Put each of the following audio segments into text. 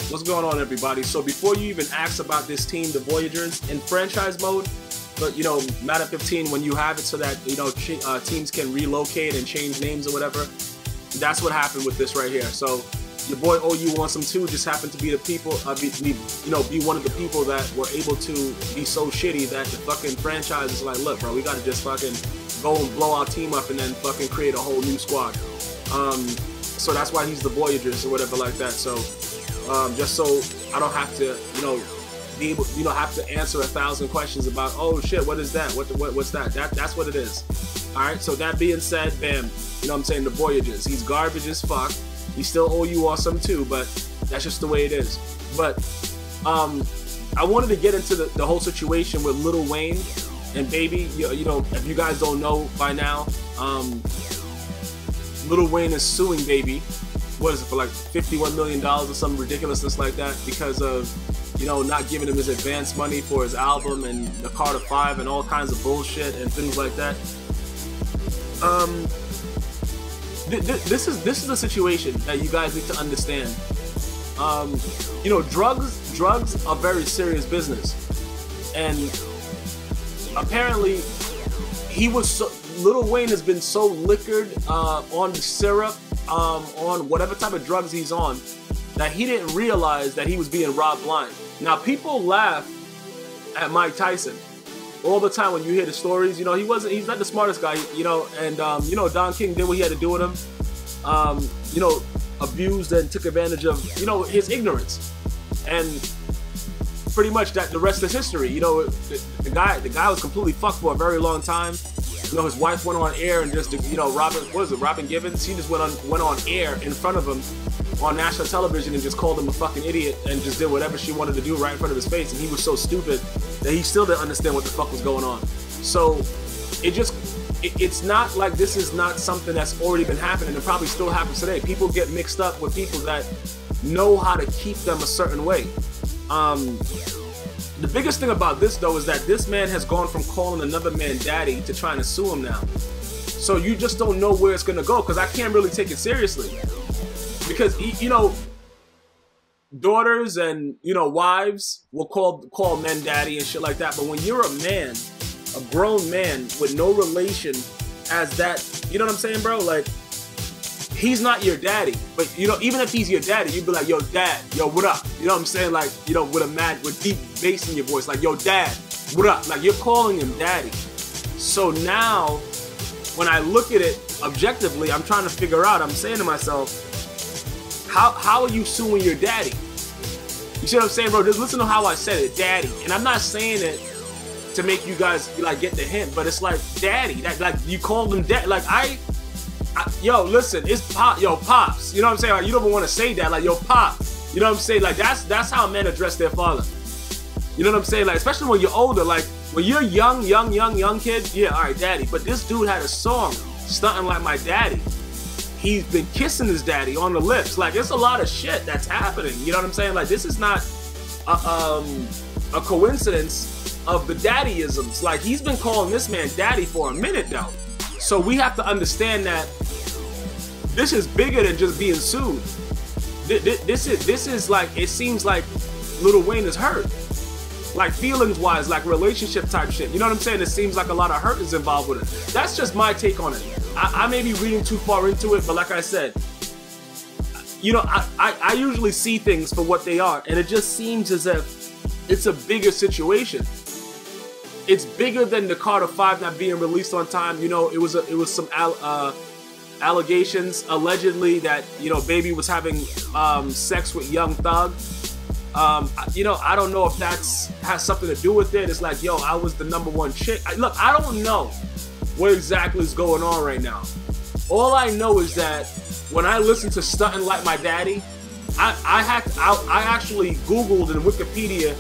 What's going on, everybody? So before you even ask about this team, the Voyagers, in franchise mode, but you know, Madden 15, when you have it so that, you know, teams can relocate and change names or whatever, that's what happened with this right here. So your boy OU wants them too, just happened to be the people, be one of the people that were able to be so shitty that the fucking franchise is like, look, bro, we gotta just fucking go and blow our team up and then fucking create a whole new squad. So that's why he's the Voyagers or whatever like that. So just so I don't have to, you know, be able, you know, have to answer 1,000 questions about, oh shit, what is that? What's that? That's what it is. All right. So that being said, bam, you know what I'm saying, the Voyagers. He's garbage as fuck. He's still OU awesome too, but that's just the way it is. But I wanted to get into the whole situation with Lil Wayne and Baby. You know, if you guys don't know by now, Lil Wayne is suing Baby. What is it, for like $51 million or some ridiculousness like that, because of, you know, not giving him his advance money for his album and the Carter 5 and all kinds of bullshit and things like that. This is the situation that you guys need to understand. You know, drugs are very serious business, and apparently Lil Wayne has been so liquored on the syrup, on whatever type of drugs he's on, that he didn't realize that he was being robbed blind. Now, people laugh at Mike Tyson all the time when you hear the stories. You know, he's not the smartest guy, you know, and you know, Don King did what he had to do with him. You know, abused and took advantage of, you know, his ignorance, and pretty much that the rest is history. You know, the guy was completely fucked for a very long time. You know, his wife went on air and just, you know, Robin Givens? She just went on air in front of him on national television and just called him a fucking idiot and just did whatever she wanted to do right in front of his face, and he was so stupid that he still didn't understand what the fuck was going on. So it's not like this is not something that's already been happening. It probably still happens today. People get mixed up with people that know how to keep them a certain way. The biggest thing about this, though, is that this man has gone from calling another man daddy to trying to sue him now. So you just don't know where it's gonna go, because I can't really take it seriously. Because, you know, daughters and, you know, wives will call men daddy and shit like that. But when you're a man, a grown man with no relation as that, you know what I'm saying, bro? Like, he's not your daddy, but, you know, even if he's your daddy, you'd be like, yo, dad, yo, what up? You know what I'm saying? Like, you know, with deep bass in your voice, like, yo, dad, what up? Like, you're calling him daddy. So now, when I look at it objectively, I'm trying to figure out, I'm saying to myself, how are you suing your daddy? You see what I'm saying, bro? Just listen to how I said it, daddy. And I'm not saying it to make you guys, like, get the hint, but it's like, daddy, that, like, you called him dad. Like, yo, listen, it's pop, yo, pops. You know what I'm saying? Like, you don't even want to say that, like, yo, pop. You know what I'm saying? Like, that's how men address their father. You know what I'm saying? Like, especially when you're older. Like, when you're young kid, yeah, all right, daddy. But this dude had a song, Stunting Like My Daddy. He's been kissing his daddy on the lips. Like, it's a lot of shit that's happening. You know what I'm saying? Like, this is not a coincidence of the daddyisms. Like, he's been calling this man daddy for a minute now. So we have to understand that this is bigger than just being sued. This is like, it seems like Lil Wayne is hurt. Like, feelings-wise, like relationship type shit. You know what I'm saying? It seems like a lot of hurt is involved with it. That's just my take on it. I may be reading too far into it, but like I said, you know, I usually see things for what they are, and it just seems as if it's a bigger situation. It's bigger than the Carter 5 not being released on time. You know, it was some allegations allegedly that, you know, Baby was having sex with Young Thug. You know, I don't know if has something to do with it. It's like, yo, I was the #1 chick. Look, I don't know what exactly is going on right now. All I know is that when I listen to Stunting Like My Daddy, I actually Googled and Wikipedia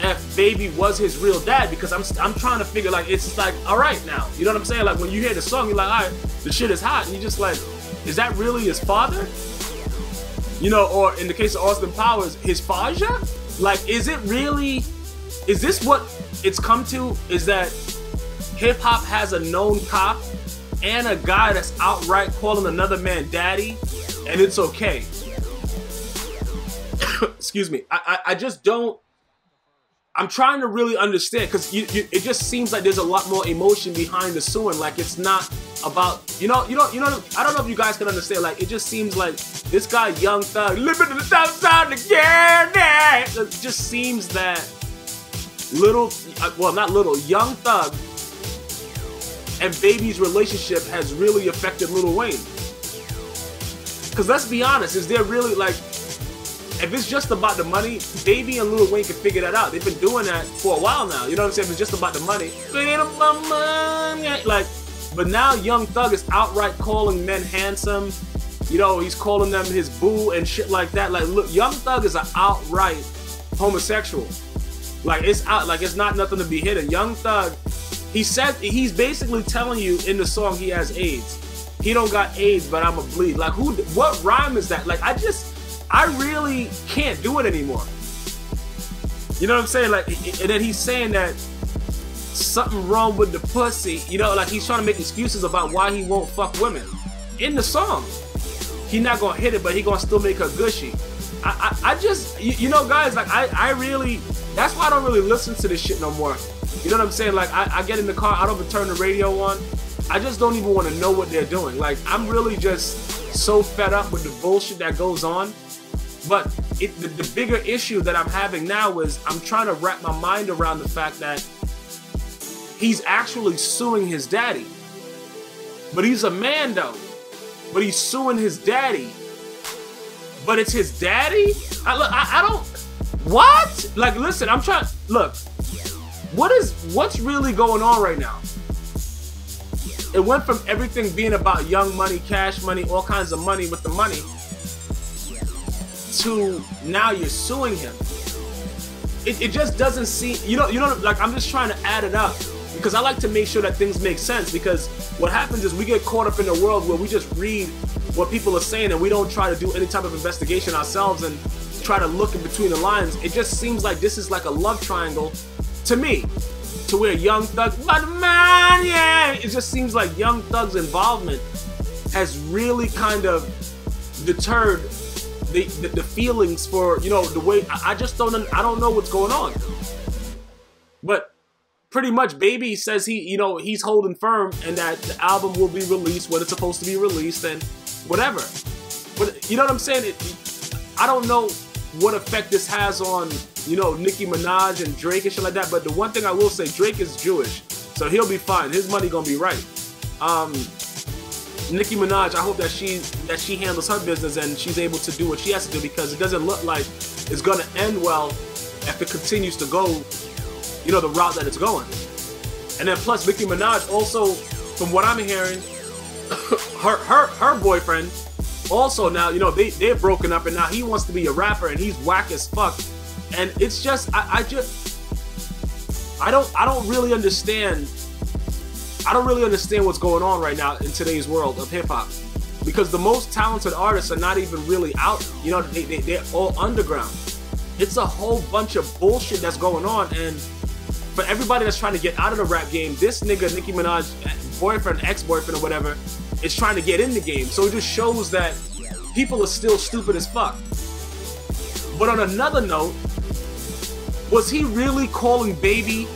if Baby was his real dad, because I'm trying to figure, like, it's like, all right now, you know what I'm saying? Like, when you hear the song, you're like, all right, the shit is hot, and you're just like, is that really his father? You know, or in the case of Austin Powers, his Faja? Like, is this what it's come to? Is that hip hop has a known cop and a guy that's outright calling another man daddy, and it's okay? excuse me, I just don't, I'm trying to really understand, because it just seems like there's a lot more emotion behind the suing. Like, it's not about, I don't know if you guys can understand. Like, it just seems like this guy, Young Thug, living in the south side again. It just seems that Young Thug and Baby's relationship has really affected Lil Wayne. Because let's be honest, is there really, like, if it's just about the money, Baby and Lil Wayne can figure that out. They've been doing that for a while now. You know what I'm saying? If it's just about the money, like, but now Young Thug is outright calling men handsome. You know, he's calling them his boo and shit like that. Like, look, Young Thug is an outright homosexual. Like, it's out. Like, it's not nothing to be hidden. Young Thug, he's basically telling you in the song he has AIDS. He don't got AIDS, but I'ma bleed. Like, what rhyme is that? Like, I really can't do it anymore. You know what I'm saying? Like, and then he's saying that something wrong with the pussy. You know, like, he's trying to make excuses about why he won't fuck women in the song. He not gonna hit it, but he gonna still make her gushy. I just, you know, guys, like, I really, that's why I don't really listen to this shit no more. You know what I'm saying? Like, I get in the car, I don't even turn the radio on. I just don't even want to know what they're doing. Like, I'm really just so fed up with the bullshit that goes on. But the bigger issue that I'm having now is I'm trying to wrap my mind around the fact that he's actually suing his daddy. But he's a man, though. But he's suing his daddy. But it's his daddy? I don't... What? Like, listen, I'm trying... Look, what's really going on right now? It went from everything being about young money, cash money, all kinds of money with the money, to now you're suing him. It just doesn't seem, you know, like, I'm just trying to add it up, because I like to make sure that things make sense, because what happens is we get caught up in a world where we just read what people are saying and we don't try to do any type of investigation ourselves and try to look in between the lines. It just seems like this is like a love triangle to me, to where Young Thug, but man, yeah, it just seems like Young Thug's involvement has really kind of deterred the feelings for, you know, the way, I don't know what's going on. But pretty much Baby says he's holding firm and that the album will be released when it's supposed to be released and whatever. But you know what I'm saying? I don't know what effect this has on, you know, Nicki Minaj and Drake and shit like that, but the one thing I will say, Drake is Jewish, so he'll be fine. His money gonna be right. Nicki Minaj, I hope that she handles her business and she's able to do what she has to do, because it doesn't look like it's gonna end well if it continues to go, you know, the route that it's going. And then plus Nicki Minaj also, from what I'm hearing, her boyfriend also now, you know, they're broken up and now he wants to be a rapper and he's whack as fuck. And it's just, I don't really understand. I don't really understand what's going on right now in today's world of hip-hop, because the most talented artists are not even really out. You know, they're all underground. It's a whole bunch of bullshit that's going on, and for everybody that's trying to get out of the rap game, this nigga, Nicki Minaj, boyfriend, ex-boyfriend or whatever, is trying to get in the game. So it just shows that people are still stupid as fuck. But on another note, was he really calling Baby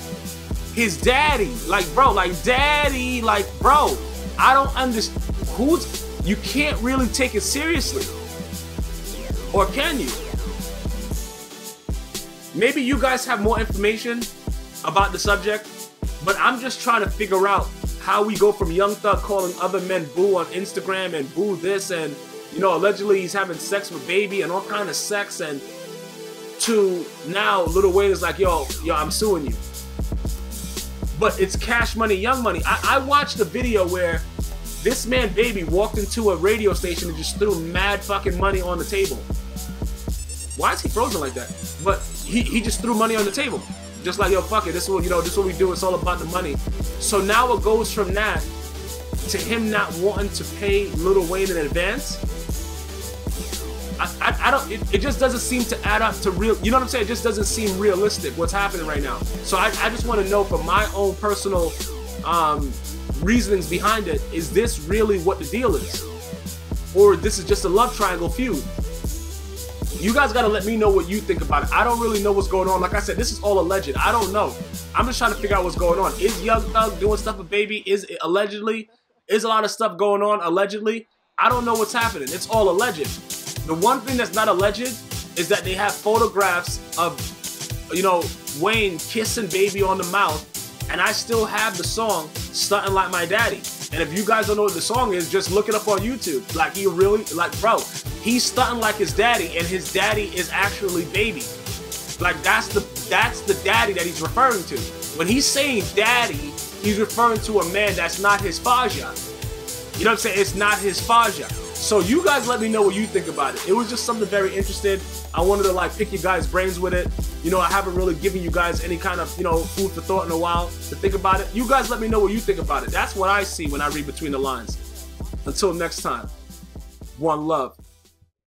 his daddy? Like, bro, like, daddy, like, bro, I don't understand. You can't really take it seriously. Or can you? Maybe you guys have more information about the subject, but I'm just trying to figure out how we go from Young Thug calling other men boo on Instagram and boo this, and, you know, allegedly he's having sex with Baby and all kind of sex, and to now Lil Wayne is like, yo, I'm suing you. But it's Cash Money, Young Money. I watched a video where this man Baby walked into a radio station and just threw mad fucking money on the table. Why is he frozen like that? But he just threw money on the table. Just like, yo, fuck it, this is what, you know, this is what we do, it's all about the money. So now it goes from that to him not wanting to pay Lil Wayne in advance. I don't, it just doesn't seem to add up to real, you know what I'm saying? It just doesn't seem realistic what's happening right now. So I just want to know from my own personal reasonings behind it, is this really what the deal is? Or this is just a love triangle feud? You guys gotta let me know what you think about it. I don't really know what's going on. Like I said, this is all alleged. I don't know. I'm just trying to figure out what's going on. Is Young Thug doing stuff with Baby? Is it allegedly? Is a lot of stuff going on allegedly? I don't know what's happening. It's all alleged. The one thing that's not alleged is that they have photographs of, you know, Wayne kissing Baby on the mouth, and I still have the song Stuntin' Like My Daddy. And if you guys don't know what the song is, just look it up on YouTube. Like, he really, like, bro, he's stunting like his daddy, and his daddy is actually Baby. Like, that's the daddy that he's referring to. When he's saying daddy, he's referring to a man that's not his Faja. You know what I'm saying? It's not his Faja. So you guys let me know what you think about it. It was just something very interesting. I wanted to like pick your guys' brains with it. You know, I haven't really given you guys any kind of, you know, food for thought in a while to think about it. You guys let me know what you think about it. That's what I see when I read between the lines. Until next time, one love.